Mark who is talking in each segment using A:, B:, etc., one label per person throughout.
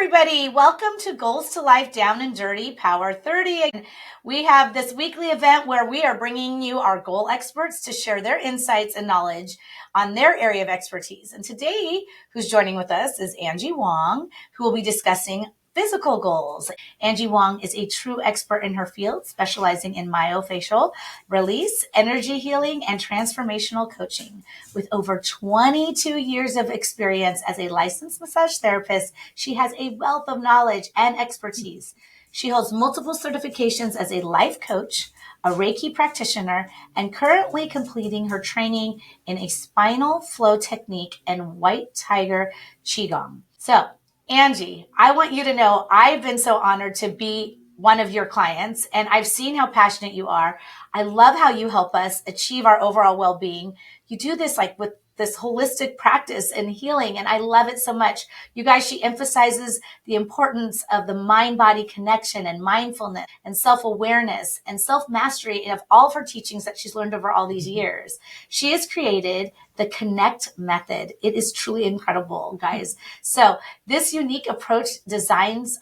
A: everybody. Welcome to Goals to Life Down and Dirty Power 30. And we have this weekly event where we are bringing you our goal experts to share their insights and knowledge on their area of expertise. And today, who's joining with us is Angie Wong, who will be discussing physical goals. Angie Wong is a true expert in her field, specializing in myofascial release, energy healing, and transformational coaching. With over 22 years of experience as a licensed massage therapist, she has a wealth of knowledge and expertise. She holds multiple certifications as a life coach, a Reiki practitioner, and currently completing her training in a spinal flow technique and white tiger qigong. So, Angie, I want you to know I've been so honored to be one of your clients, and I've seen how passionate you are. I love how you help us achieve our overall well-being. You do this like with this holistic practice and healing, and I love it so much. You guys, she emphasizes the importance of the mind-body connection and mindfulness and self-awareness and self-mastery of all of her teachings that she's learned over all these years. She has created the Kinect Method. It is truly incredible, guys. So this unique approach designs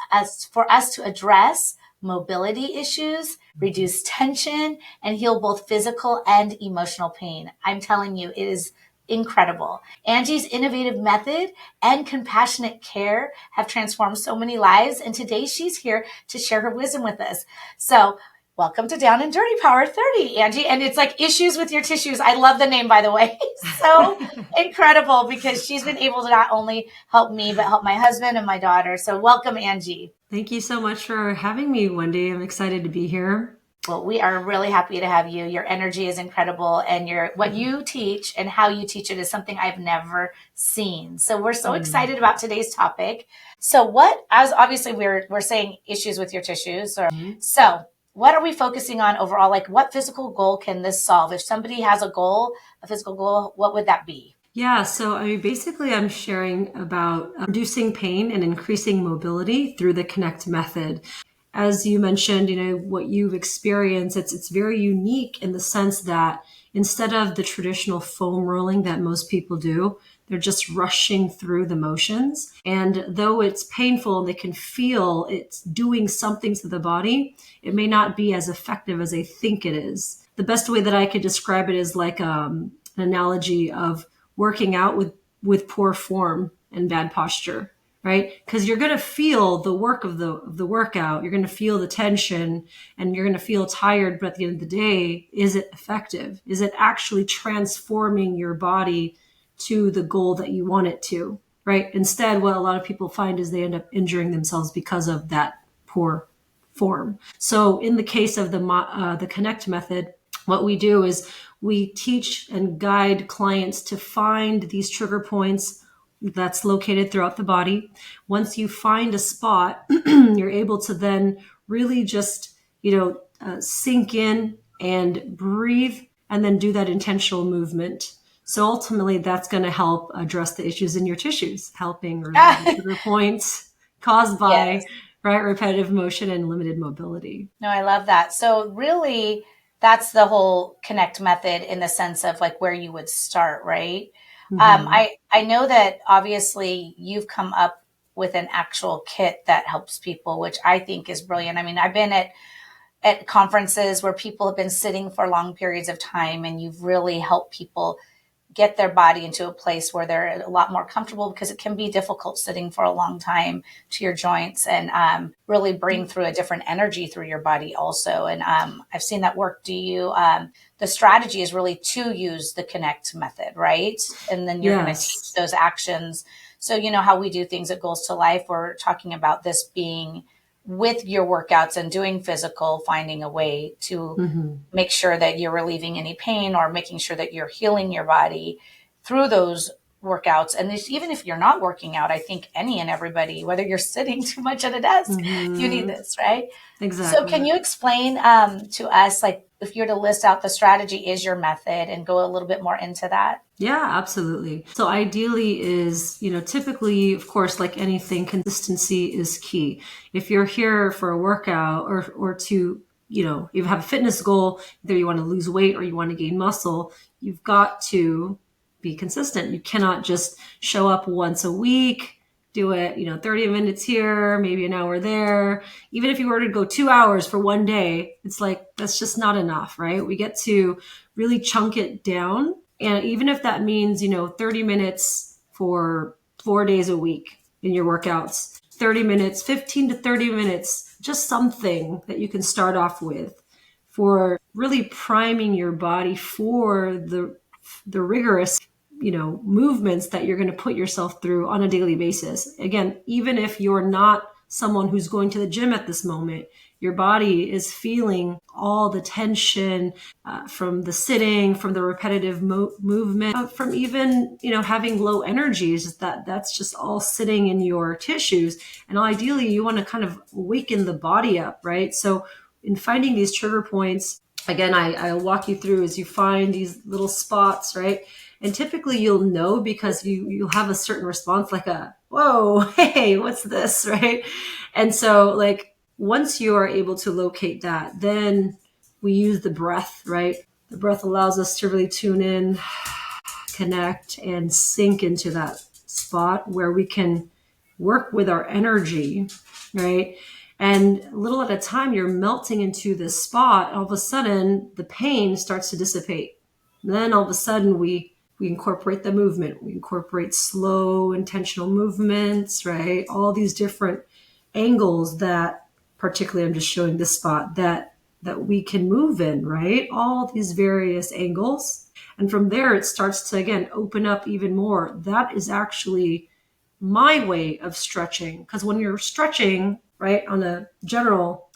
A: for us to address mobility issues, reduce tension, and heal both physical and emotional pain. I'm telling you, it is incredible. Angie's innovative method and compassionate care have transformed so many lives, and today she's here to share her wisdom with us. So welcome to Down and Dirty Power 30, Angie. And it's like issues with your tissues. I love the name, by the way. So incredible, because she's been able to not only help me, but help my husband and my daughter. So welcome, Angie.
B: Thank you so much for having me, Wendee. I'm excited to be here.
A: Well, we are really happy to have you. Your energy is incredible, and what you teach and how you teach it is something I've never seen. So we're so excited about today's topic. So as obviously we're saying issues with your tissues, so what are we focusing on overall? Like, what physical goal can this solve? If somebody has a physical goal, what would that be?
B: Yeah, so basically I'm sharing about reducing pain and increasing mobility through the Kinect Method. As you mentioned, what you've experienced, it's very unique in the sense that instead of the traditional foam rolling that most people do, they're just rushing through the motions. And though it's painful and they can feel it's doing something to the body, it may not be as effective as they think it is. The best way that I could describe it is like an analogy of working out with poor form and bad posture. Right? Because you're going to feel the work of the workout. You're going to feel the tension and you're going to feel tired. But at the end of the day, is it effective? Is it actually transforming your body to the goal that you want it to? Right? Instead, what a lot of people find is they end up injuring themselves because of that poor form. So in the case of the Kinect Method, what we do is we teach and guide clients to find these trigger points that's located throughout the body. Once you find a spot, you're able to then really just, sink in and breathe and then do that intentional movement. So ultimately that's going to help address the issues in your tissues, helping remove trigger points caused by repetitive motion and limited mobility.
A: No, I love that. So really that's the whole Kinect Method in the sense of like where you would start, right? Mm-hmm. I know that obviously you've come up with an actual kit that helps people, which I think is brilliant. I mean, I've been at conferences where people have been sitting for long periods of time, and you've really helped people get their body into a place where they're a lot more comfortable, because it can be difficult sitting for a long time to your joints, and really bring through a different energy through your body also. And I've seen that work. The strategy is really to use the Kinect Method, right? And then you're going to teach those actions. So you know how we do things at Goals to Life. We're talking about this being with your workouts and doing physical, finding a way to make sure that you're relieving any pain or making sure that you're healing your body through those workouts. And even if you're not working out, I think any and everybody, whether you're sitting too much at a desk, you need this, right?
B: Exactly.
A: So can you explain to us, like, if you were to list out the strategy is your method and go a little bit more into that?
B: Yeah, absolutely. So ideally is, typically, of course, like anything, consistency is key. If you're here for a workout or to, you have a fitness goal, either you want to lose weight or you want to gain muscle, you've got to be consistent. You cannot just show up once a week, do it, 30 minutes here, maybe an hour there. Even if you were to go 2 hours for one day, it's like, that's just not enough, right? We get to really chunk it down. And even if that means, 30 minutes for 4 days a week in your workouts, 30 minutes, 15 to 30 minutes, just something that you can start off with for really priming your body for the rigorous movements that you're going to put yourself through on a daily basis. Again, even if you're not someone who's going to the gym at this moment, your body is feeling all the tension from the sitting, from the repetitive movement, from even having low energies. That's just all sitting in your tissues. And ideally, you want to kind of waken the body up, right? So in finding these trigger points, again, I'll walk you through as you find these little spots, right? And typically you'll know because you'll have a certain response, like a, whoa, hey, what's this, right? And so like once you are able to locate that, then we use the breath, right? The breath allows us to really tune in, connect, and sink into that spot where we can work with our energy, right? And a little at a time, you're melting into this spot. All of a sudden, the pain starts to dissipate. And then all of a sudden, we incorporate the movement. We incorporate slow, intentional movements, right? All these different angles that, particularly I'm just showing this spot, that we can move in, right? All these various angles. And from there, it starts to, again, open up even more. That is actually my way of stretching. Because when you're stretching, right, in a general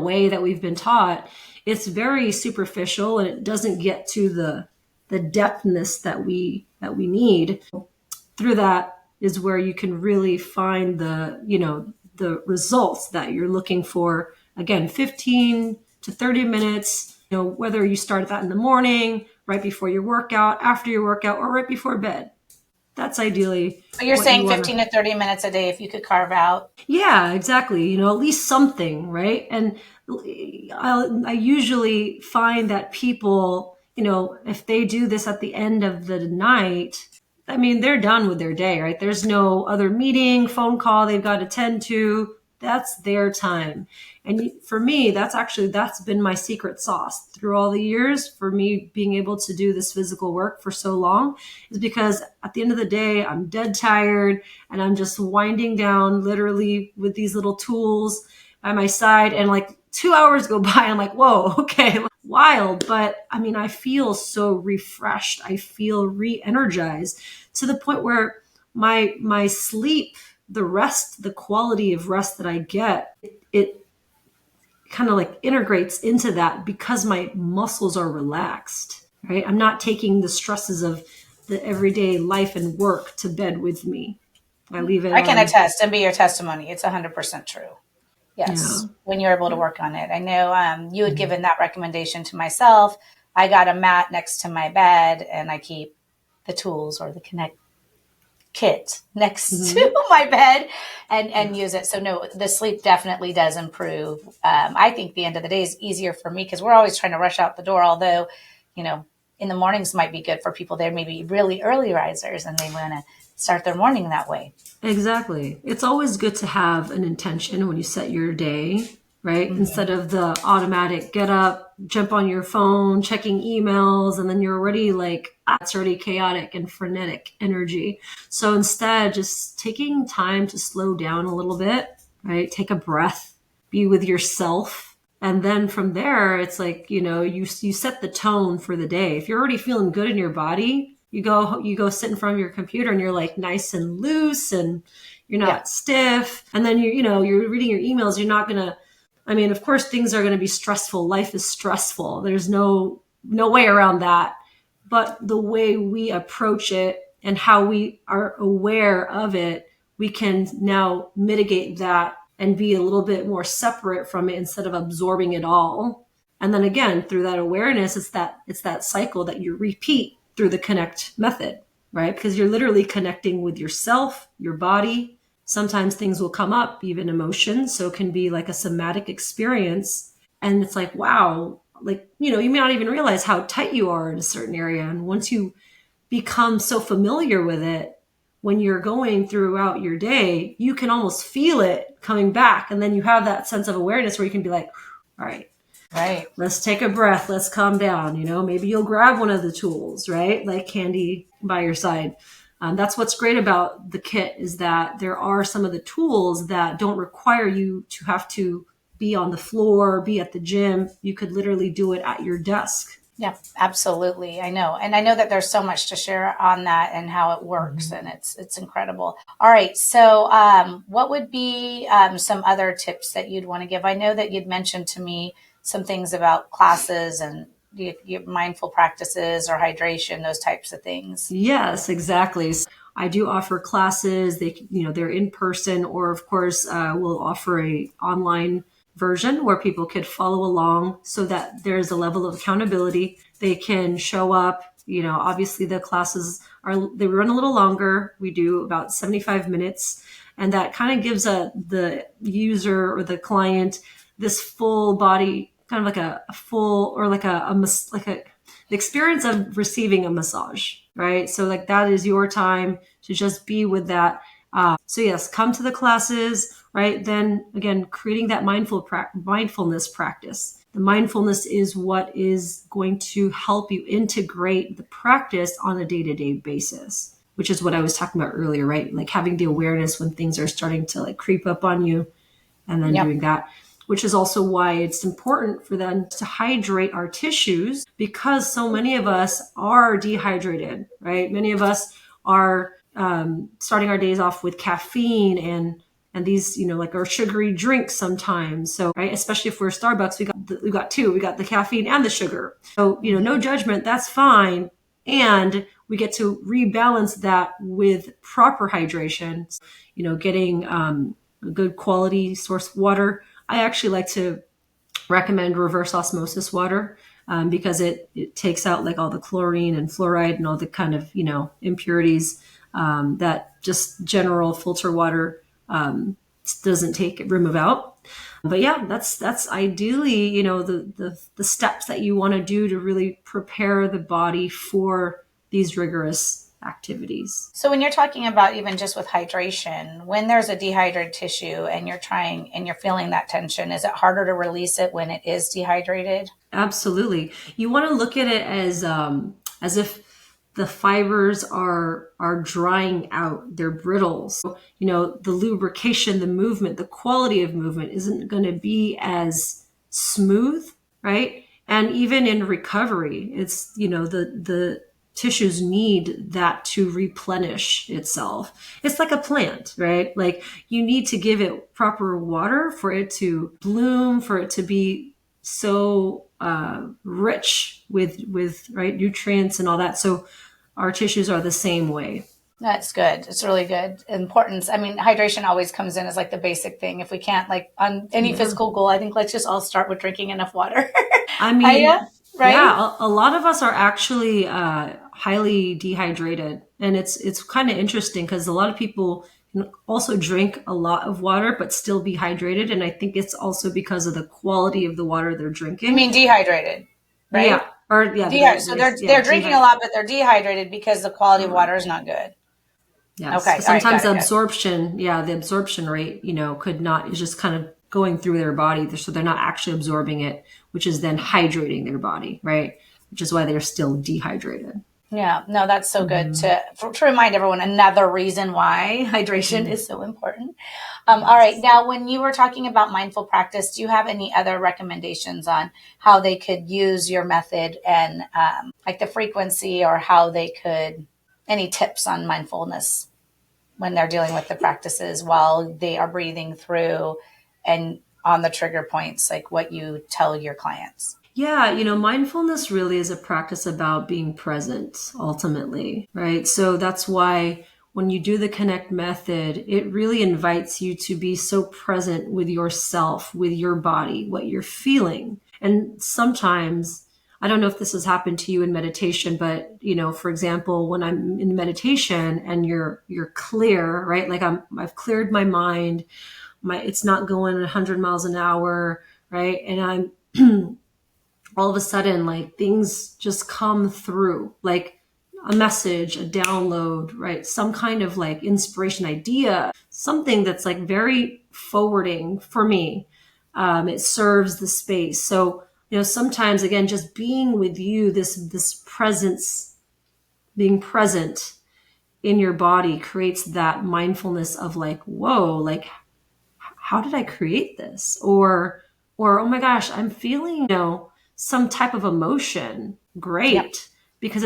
B: way that we've been taught, it's very superficial and it doesn't get to the depthness that we need. Through that is where you can really find the results that you're looking for. Again, 15 to 30 minutes, whether you start that in the morning, right before your workout, after your workout, or right before bed. That's ideally.
A: But you're saying 15 to 30 minutes a day if you could carve out.
B: Yeah, exactly. At least something, right? And I usually find that people, if they do this at the end of the night, I mean, they're done with their day, right? There's no other meeting, phone call they've got to tend to. That's their time. And for me, that's been my secret sauce through all the years for me being able to do this physical work for so long, is because at the end of the day, I'm dead tired and I'm just winding down literally with these little tools by my side. And like 2 hours go by, I'm like, whoa, okay, wild. But I mean, I feel so refreshed. I feel re-energized to the point where my sleep, the rest, the quality of rest that I get, it kind of like integrates into that because my muscles are relaxed, right? I'm not taking the stresses of the everyday life and work to bed with me. I leave it.
A: I can attest and be your testimony. It's 100% true. Yes.
B: Yeah.
A: When you're able to work on it. I know you had given that recommendation to myself. I got a mat next to my bed and I keep the tools or the Kinect kit next to my bed and use it. So no, the sleep definitely does improve. I think the end of the day is easier for me because we're always trying to rush out the door. Although, in the mornings might be good for people. They're maybe really early risers and they want to start their morning that way.
B: Exactly. It's always good to have an intention when you set your day, right? Mm-hmm. Instead of the automatic get up, jump on your phone, checking emails, and then you're already like, it's already chaotic and frenetic energy. So instead, just taking time to slow down a little bit, right? Take a breath, be with yourself. And then from there, it's like, you set the tone for the day. If you're already feeling good in your body, you go sit in front of your computer and you're like nice and loose and you're not stiff. And then you're reading your emails. You're not going to, I mean, of course things are going to be stressful. Life is stressful. There's no way around that. But the way we approach it and how we are aware of it, we can now mitigate that and be a little bit more separate from it instead of absorbing it all. And then again, through that awareness, it's that cycle that you repeat through the Kinect method, right? Because you're literally connecting with yourself, your body. Sometimes things will come up, even emotions. So it can be like a somatic experience. And it's like, wow, like, you may not even realize how tight you are in a certain area. And once you become so familiar with it, when you're going throughout your day, you can almost feel it coming back. And then you have that sense of awareness where you can be like, all right, let's take a breath. Let's calm down. Maybe you'll grab one of the tools, right? Like candy by your side. That's what's great about the kit, is that there are some of the tools that don't require you to have to be on the floor, be at the gym. You could literally do it at your desk.
A: Yeah, absolutely. I know. And I know that there's so much to share on that and how it works. And it's incredible. All right. So what would be some other tips that you'd want to give? I know that you'd mentioned to me some things about classes and your mindful practices or hydration, those types of things.
B: Yes, exactly. I do offer classes. They're in person, or of course, we'll offer a online version where people could follow along so that there's a level of accountability. They can show up. Obviously the classes they run a little longer. We do about 75 minutes, and that kind of gives the user or the client this full body, kind of like a full, or like the experience of receiving a massage, right? So like that is your time to just be with that. So yes, come to the classes, right? Then again, creating that mindfulness practice. The mindfulness is what is going to help you integrate the practice on a day-to-day basis, which is what I was talking about earlier, right? Like having the awareness when things are starting to like creep up on you, and then doing that, which is also why it's important for them to hydrate our tissues, because so many of us are dehydrated, right? Many of us are starting our days off with caffeine and these, like our sugary drinks sometimes. So, right, especially if we're Starbucks, we got two. We got the caffeine and the sugar. So, no judgment. That's fine. And we get to rebalance that with proper hydration. Getting a good quality source water. I actually like to recommend reverse osmosis water because it takes out like all the chlorine and fluoride and all the kind of impurities that just general filter water doesn't remove out. But yeah, that's ideally the steps that you want to do to really prepare the body for these rigorous activities.
A: So when you're talking about even just with hydration, when there's a dehydrated tissue and you're feeling that tension, is it harder to release it when it is dehydrated?
B: Absolutely. You want to look at it as if the fibers are drying out, they're brittle. So, the lubrication, the movement, the quality of movement isn't going to be as smooth, right? And even in recovery, it's, the tissues need that to replenish itself. It's like a plant, right? Like you need to give it proper water for it to bloom, for it to be so rich with right nutrients and all that. So our tissues are the same way.
A: That's good. It's really good. Importance. I mean, hydration always comes in as like the basic thing. If we can't, like on any physical goal, I think let's just all start with drinking enough water.
B: I mean,
A: right?
B: Yeah, a lot of us are actually highly dehydrated, and it's kind of interesting because a lot of people can also drink a lot of water but still be hydrated, and I think it's also because of the quality of the water they're drinking.
A: I mean, dehydrated, right?
B: Yeah, or
A: so they're drinking a lot, but they're dehydrated because the quality of water is not good.
B: Yes.
A: Okay.
B: Sometimes the absorption rate, is just kind of going through their body. So they're not actually absorbing it, which is then hydrating their body, right? Which is why they're still dehydrated.
A: Yeah, no, that's so good to remind everyone another reason why hydration is so important. All right. Now, when you were talking about mindful practice, do you have any other recommendations on how they could use your method and like the frequency, or how they could, any tips on mindfulness when they're dealing with the practices while they are breathing through and on the trigger points, like what you tell your clients?
B: Yeah, mindfulness really is a practice about being present ultimately, right? So that's why when you do the Kinect method, it really invites you to be so present with yourself, with your body, what you're feeling. And sometimes, I don't know if this has happened to you in meditation, but for example, when I'm in meditation and you're clear, right? Like I've cleared my mind, it's not going 100 miles an hour, right? And I'm all of a sudden, like things just come through. Like a message, a download, right? Some kind of like inspiration idea, something that's like very forwarding for me. It serves the space. So, sometimes again, just being with you, this presence, being present in your body creates that mindfulness of like, whoa, like how did I create this? Or oh my gosh, I'm feeling, some type of emotion.
A: Yep.
B: Great. Because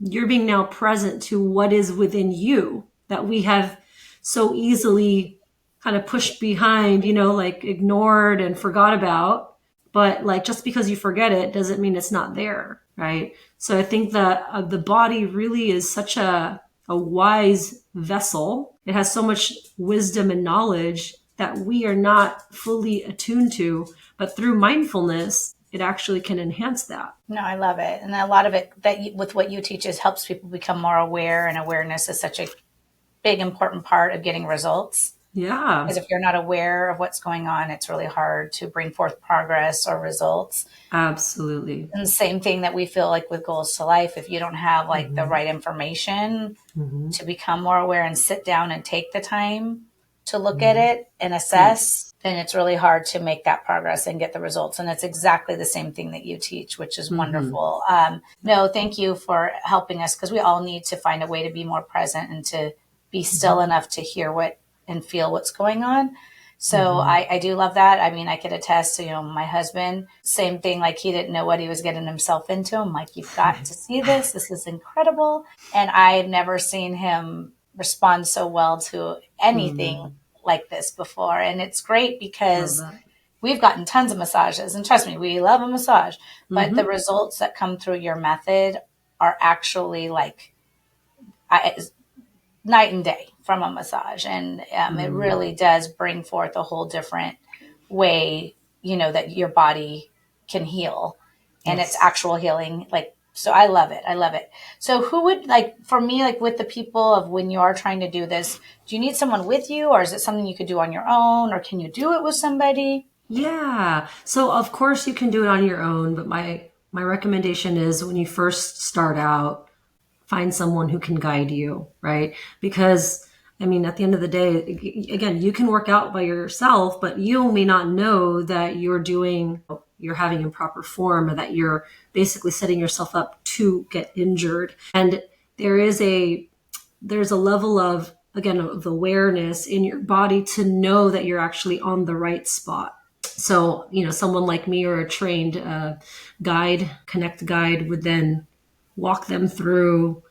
B: you're being now present to what is within you that we have so easily kind of pushed behind, like ignored and forgot about. But like just because you forget it doesn't mean it's not there, right? So I think that the body really is such a wise vessel. It has so much wisdom and knowledge that we are not fully attuned to, but through mindfulness, it actually can enhance that.
A: No, I love it. And a lot of it with what you teach is helps people become more aware, and awareness is such a big, important part of getting results.
B: Yeah,
A: Because if you're not aware of what's going on, it's really hard to bring forth progress or results.
B: absolutely.
A: And the same thing that we feel like with goals to life, if you don't have like the right information to become more aware and sit down and take the time to look at it and assess, then it's really hard to make that progress and get the results. And it's exactly the same thing that you teach, which is wonderful. No, thank you for helping us, because we all need to find a way to be more present and to be still enough to hear what and feel what's going on. So I do love that. I mean, I could attest to, my husband, same thing, like he didn't know what he was getting himself into. I'm like, you've got to see this. This is incredible. And I've never seen him respond so well to anything like this before. And it's great because we've gotten tons of massages, and trust me, we love a massage, but the results that come through your method are actually like night and day from a massage. And it really does bring forth a whole different way, that your body can heal, and it's actual healing. Like, so I love it. I love it. So who would, like, for me, like with the people of when you are trying to do this, do you need someone with you, or is it something you could do on your own, or can you do it with somebody?
B: Yeah. So of course you can do it on your own, but my recommendation is when you first start out, find someone who can guide you, right? Because I mean, at the end of the day, again, you can work out by yourself, but you may not know that you're having improper form, or that you're basically setting yourself up to get injured. And there's a level of, again, of awareness in your body to know that you're actually on the right spot. So, someone like me or a trained Kinect guide would then walk them through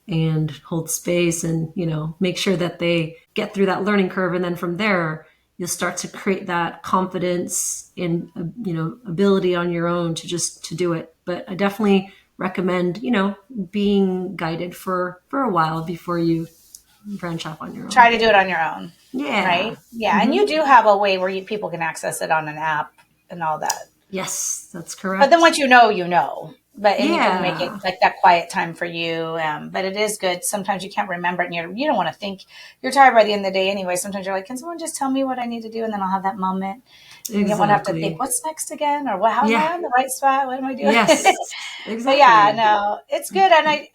B: and hold space and, make sure that they get through that learning curve. And then from there, you'll start to create that confidence in, ability on your own to do it. But I definitely recommend, being guided for a while before you branch off on your own.
A: Try to do it on your own.
B: Yeah.
A: Right. Yeah. And you do have a way where people can access it on an app and all that.
B: Yes, that's correct.
A: But then once you know. But and you can make it like that quiet time for you. But it is good. Sometimes you can't remember it, and you don't want to think. You're tired by the end of the day anyway. Sometimes you're like, can someone just tell me what I need to do, and then I'll have that moment. Exactly. You don't want to have to think, what's next again, or how am I on the right spot? What am I doing?
B: Yes, exactly.
A: But yeah, no, it's good. And I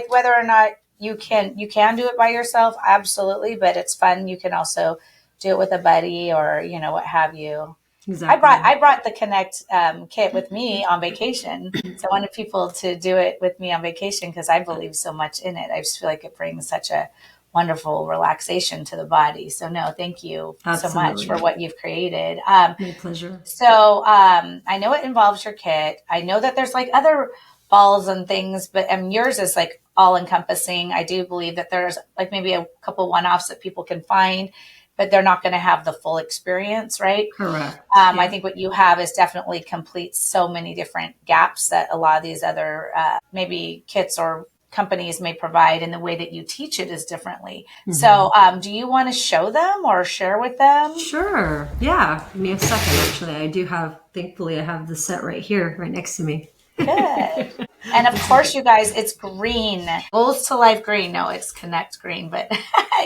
A: whether or not you can do it by yourself, absolutely. But it's fun. You can also do it with a buddy, or what have you. Exactly. I brought the Kinect kit with me on vacation. So I wanted people to do it with me on vacation because I believe so much in it. I just feel like it brings such a wonderful relaxation to the body. So no, thank you so much for what you've created.
B: My pleasure.
A: So I know it involves your kit. I know that there's like other balls and things, but yours is like all encompassing. I do believe that there's like maybe a couple one-offs that people can find, but they're not going to have the full experience, right?
B: Correct.
A: I think what you have is definitely completes so many different gaps that a lot of these other maybe kits or companies may provide, and the way that you teach it is differently. So do you want to show them or share with them?
B: Sure. Yeah. Give me a second, actually. Thankfully, I have the set right here, right next to me.
A: Good. And of course, you guys, it's green. Goals to Life green. No, it's Kinect green. But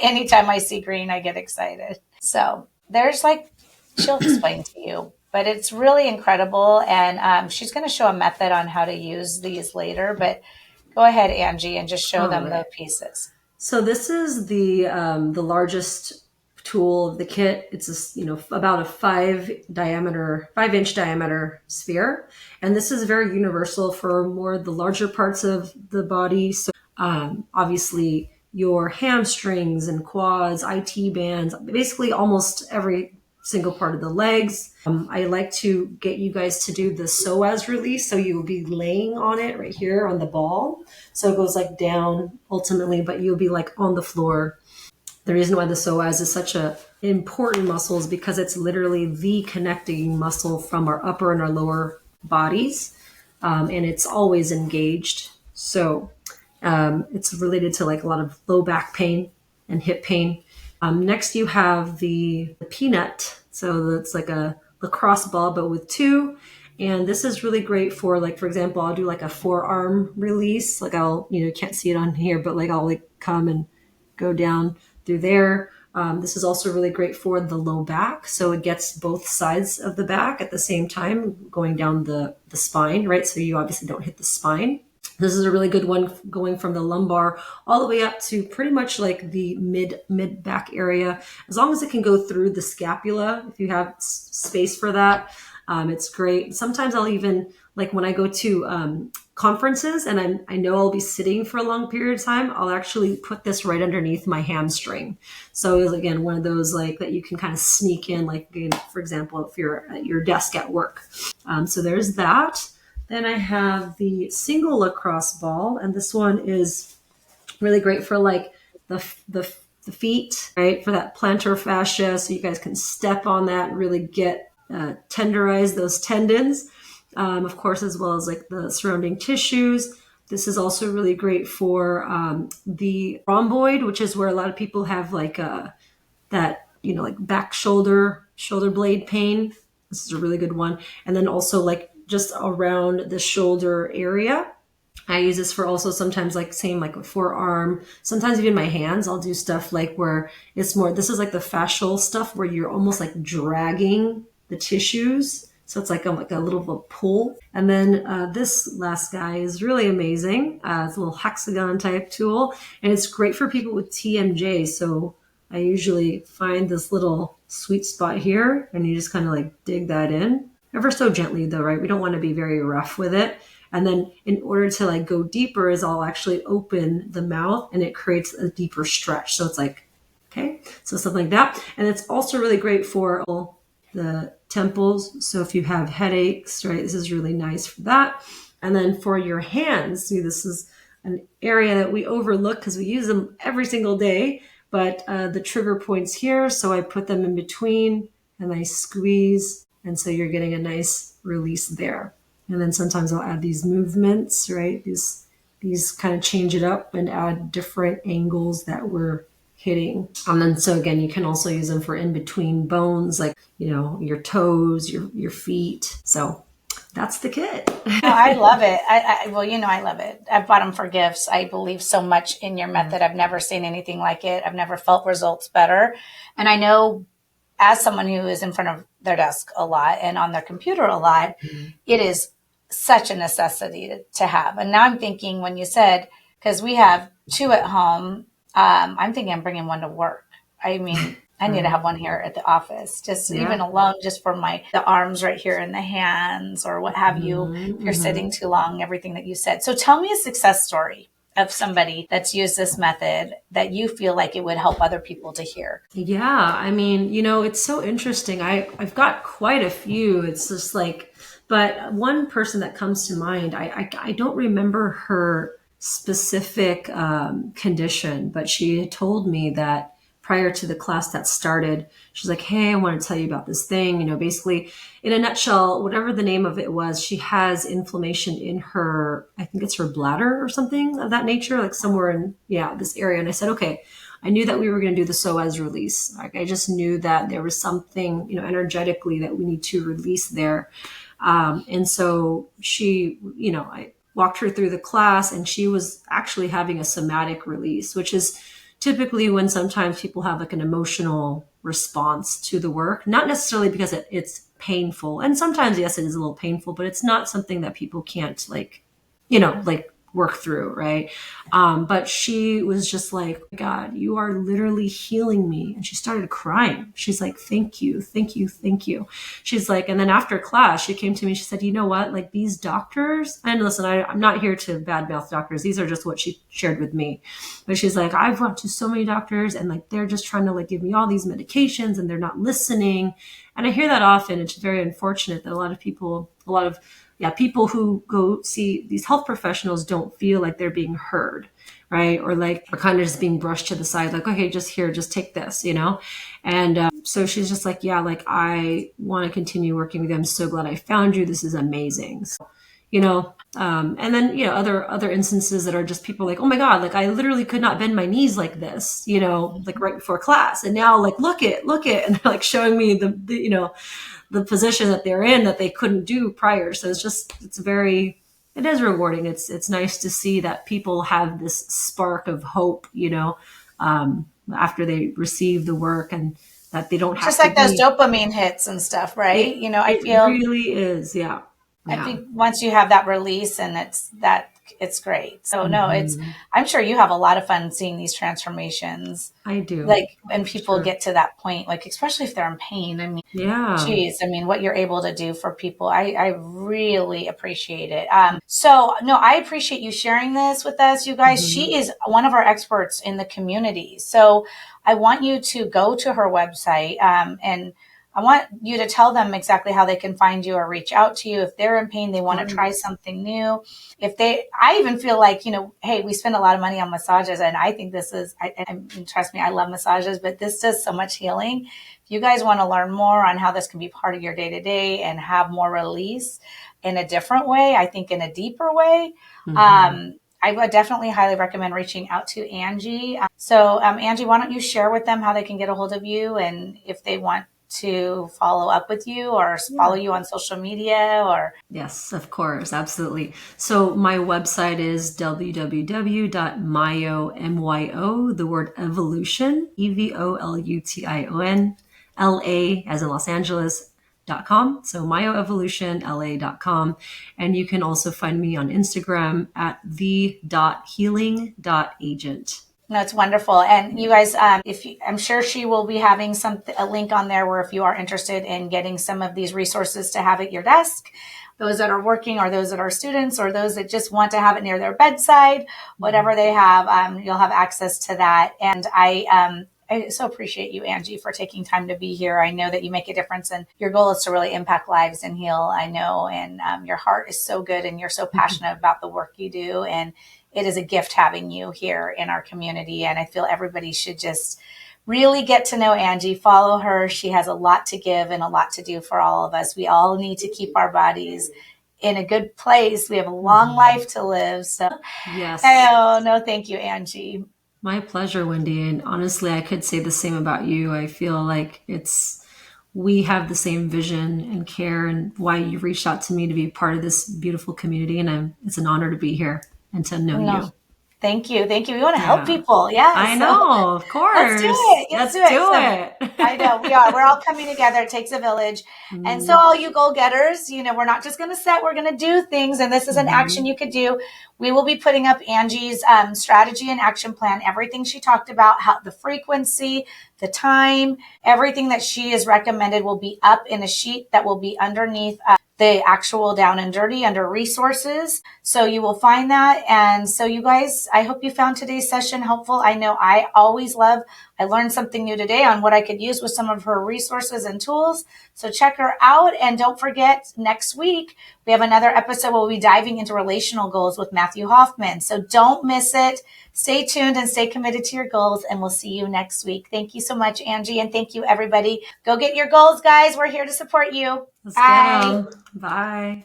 A: anytime I see green, I get excited. So there's she'll explain to you. But it's really incredible. And she's going to show a method on how to use these later. But Go ahead, Angie, and just show
B: All
A: them the
B: right.
A: pieces.
B: So this is the largest tool of the kit. It's about a 5-inch diameter sphere, and this is very universal for more the larger parts of the body. So obviously your hamstrings and quads, IT bands, basically almost every single part of the legs. I like to get you guys to do the psoas release. So you'll be laying on it right here on the ball. So it goes like down ultimately, but you'll be like on the floor. The reason why the psoas is such a important muscle is because it's literally the connecting muscle from our upper and our lower bodies. And it's always engaged. So it's related to like a lot of low back pain and hip pain. Next, you have the peanut. So that's like a lacrosse ball, but with two. And this is really great for, like, for example, I'll do like a forearm release. Like you can't see it on here, but like I'll like come and go down through there. This is also really great for the low back. So it gets both sides of the back at the same time going down the spine, right? So you obviously don't hit the spine. This is a really good one going from the lumbar all the way up to pretty much like the mid back area. As long as it can go through the scapula, if you have space for that, it's great. Sometimes I'll even, like when I go to conferences and I know I'll be sitting for a long period of time, I'll actually put this right underneath my hamstring. So it's, again, one of those like that you can kind of sneak in, like, for example, if you're at your desk at work. So there's that. Then I have the single lacrosse ball, and this one is really great for like the feet, right? For that plantar fascia, so you guys can step on that and really get tenderize those tendons, of course, as well as like the surrounding tissues. This is also really great for the rhomboid, which is where a lot of people have like that, like back shoulder blade pain. This is a really good one. And then also like just around the shoulder area. I use this for also sometimes like same like a forearm, sometimes even my hands. I'll do stuff like where it's more, this is like the fascial stuff where you're almost like dragging the tissues. So it's like a little bit of a pull. And then this last guy is really amazing. It's a little hexagon type tool, and it's great for people with TMJ. So I usually find this little sweet spot here, and you just kind of like dig that in. Ever so gently though, right? We don't want to be very rough with it. And then in order to like go deeper is I'll actually open the mouth and it creates a deeper stretch. So it's like, okay, so something like that. And it's also really great for the temples. So if you have headaches, right, this is really nice for that. And then for your hands, see, this is an area that we overlook because we use them every single day, but the trigger points here. So I put them in between and I squeeze. And so you're getting a nice release there. And then sometimes I'll add these movements, right? These kind of change it up and add different angles that we're hitting. And then so again, you can also use them for in between bones, like, your toes, your feet. So that's the kit.
A: Oh, I love it. I love it. I've bought them for gifts. I believe so much in your method. I've never seen anything like it. I've never felt results better. And I know, as someone who is in front of their desk a lot and on their computer a lot, it is such a necessity to have. And now I'm thinking, when you said, because we have two at home, I'm thinking I'm bringing one to work. I mean, I need to have one here at the office, just even alone, just for the arms right here and the hands or what have you. If you're sitting too long, everything that you said. So tell me a success story of somebody that's used this method that you feel like it would help other people to hear.
B: Yeah, I mean, it's so interesting. I've got quite a few. It's just like, but one person that comes to mind, I don't remember her specific condition, but she had told me that prior to the class that started, she's like, hey, I want to tell you about this thing. Basically, in a nutshell, whatever the name of it was, she has inflammation in her, I think it's her bladder or something of that nature, like somewhere in, this area. And I said, okay, I knew that we were going to do the psoas release. Like, I just knew that there was something, energetically that we need to release there. And so she, I walked her through the class, and she was actually having a somatic release, which is typically when sometimes people have like an emotional response to the work, not necessarily because it's painful. And sometimes, yes, it is a little painful, but it's not something that people can't like work through, right? But she was just like, God, you are literally healing me. And she started crying. She's like, thank you, thank you, thank you. She's like, and then after class, she came to me, she said, you know what, like these doctors, and listen, I'm not here to badmouth doctors. These are just what she shared with me. But she's like, I've went to so many doctors and like, they're just trying to like give me all these medications and they're not listening. And I hear that often. It's very unfortunate that people who go see these health professionals don't feel like they're being heard, right? Or like are kind of just being brushed to the side, like, okay, just here, just take this, you know? And so she's just like, yeah, like I want to continue working with you. I'm so glad I found you. This is amazing. So, and then, other instances that are just people like, oh my God, like I literally could not bend my knees like this, like right before class. And now like, look it. And they're like showing me the position that they're in that they couldn't do prior. So it is rewarding. It's nice to see that people have this spark of hope, after they receive the work and that they don't have
A: Just
B: to
A: like those
B: be.
A: dopamine hits and stuff, right?
B: It really is. Yeah.
A: I
B: Yeah.
A: think once you have that release and it's great. So no,
B: Mhm.
A: I'm sure you have a lot of fun seeing these transformations.
B: I do.
A: Like, and
B: For
A: people
B: sure.
A: get to that point, like, especially if they're in pain. I mean,
B: Yeah.
A: geez, I mean, what you're able to do for people, I really appreciate it. So no, I appreciate you sharing this with us, you guys.
B: Mhm.
A: She is one of our experts in the community. So I want you to go to her website, and I want you to tell them exactly how they can find you or reach out to you if they're in pain, they want to try
B: Course.
A: something new. I even feel like, hey, we spend a lot of money on massages, and I think this is, and trust me, I love massages, but this does so much healing. If you guys want to learn more on how this can be part of your day to day and have more release in a different way, I think in a deeper way,
B: Mhm.
A: I would definitely highly recommend reaching out to Angie. So, Angie, why don't you share with them how they can get a hold of you and if they want to follow up with you or follow
B: Yeah.
A: you on social media or.
B: Yes, of course, absolutely. So my website is www.myo, the word evolution, evolution, LA as in Los Angeles.com. So myoevolutionla.com. And you can also find me on Instagram at the.healing.agent.
A: No, it's wonderful. And you
B: Yeah.
A: guys, I'm sure she will be having a link on there where if you are interested in getting some of these resources to have at your desk, those that are working or those that are students or those that just want to have it near their bedside, whatever they have, you'll have access to that. And I so appreciate you, Angie, for taking time to be here. I know that you make a difference and your goal is to really impact lives and heal. I know. And your heart is so good and you're so passionate about the work you do. And it is a gift having you here in our community. And I feel everybody should just really get to know Angie, follow her. She has a lot to give and a lot to do for all of us. We all need to keep our bodies in a good place. We have a long
B: Mhm.
A: life to live. So,
B: Yes.
A: oh, no, thank you, Angie.
B: My pleasure, Wendy. And honestly, I could say the same about you. I feel like we have the same vision and care and why you reached out to me to be part of this beautiful community. And it's an honor to be here and to know
A: No,
B: you.
A: thank you. Thank you. We want to help
B: Yeah.
A: people. Yeah.
B: I
A: So
B: know, of
A: let's do
B: course.
A: it. Let's do
B: Let's
A: it.
B: do
A: So I know we are.
B: it.
A: We're all coming together. It takes a village. And so,
B: Mhm.
A: all you goal getters, we're not just going to set, we're going to do things. And this is an action
B: Mhm.
A: you could do. We will be putting up Angie's strategy and action plan, everything she talked about, how the frequency, the time, everything that she has recommended will be up in a sheet that will be underneath the actual down and dirty under resources. So you will find that. And so you guys, I hope you found today's session helpful. I know I learned something new today on what I could use with some of her resources and tools. So check her out. And don't forget, next week, we have another episode where we'll be diving into relational goals with Matthew Hoffman. So don't miss it. Stay tuned and stay committed to your goals. And we'll see you next week. Thank you so much, Angie. And thank you, everybody. Go get your goals, guys. We're here to support you.
B: Let's get
A: Bye.
B: them. Bye.